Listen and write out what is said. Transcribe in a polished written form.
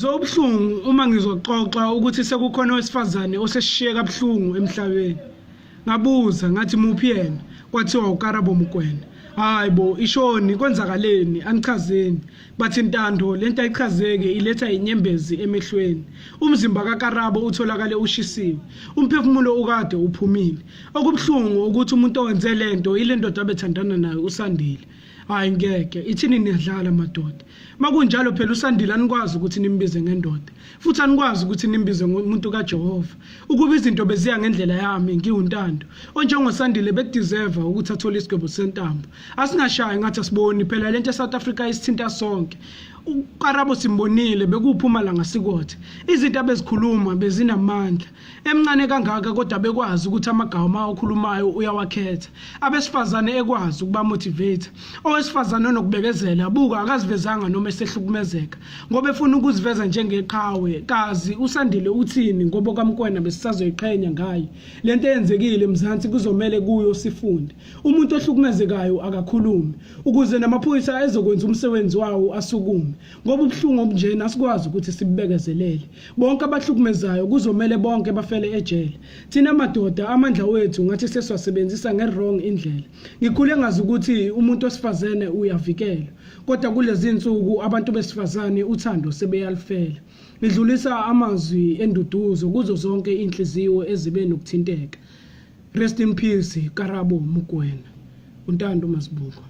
Zobhlungu uma ngizoxoxa ukuthi sekukhona owesifazane osesishiye kabuhlungu emhlabeni. Ngabuza ngathi muphi yena? Kwathiwa uKarabo Mokoena. Hayi bo, ishoni kwenzakaleni anichazeni. Bathi Ntando lento ayichazeke iletha inyembezi emehlweni. Umzimba kaKarabo utholakale ushisiwe. Umphefumulo ukade uphumile. Okubhlungu ukuthi umuntu owenze lento ile ndoda abethandana nayo usandile. Hayi ngeke ithini niyadlala madoda. Makunjalo phela usandile anikwazi ukuthi nimbize ngendoda. Futhi anikwazi ukuthi nimbize ngomuntu kaJehova. Ukuba izinto beziya ngendlela yami ngiuNtando. Onjengosandile bekudeserve ukuthi athole isigwebo sentambo. Asingashayi ngathi asiboni phela lento eSouth Africa isithinta sonke. uKarabo simbonile bekuphuma la ngasikothe. Izinto abezikhuluma bezinamandla. Emncane kangaka kodwa bekwazi ukuthi amagama okhulumayo uyawakhetha. Abesifazane ekwazi ukuba motivate. Owesifazane onokubekezela buka akazivezanga noma esehlukumezeka. Ngoba efuna ukuziveza njengeqhawe. Kazi usandile uthini ngoba kaMokoena besisazoyiqhenya ngayo. Lento eyenzekile emzansi kuzomela kuyo sifunde. Umuntu ohlukumezekayo akakhulumi ukuze namaphoyisa ezokwenza umsebenzi wawo asukume. Ngoba ubhlungu obunjena asikwazi ukuthi sibekezelele. Bonke abahlukumezayo kuzomela bonke bafele ejele. Thina madoda amandla wethu ngathi sesiwasebenzisa ngerong indlela. Ngikhule ngazi ukuthi umuntu osifazane uyavikela. Kodwa kulezi insuku abantu besifazane uthando sebeyalifela. Ngidlulisa amazwi enduduzo kuzo zonke inhliziyo ezibe nokuthinteka. Rest in peace Karabo Mokoena. Ntando Mazibuko.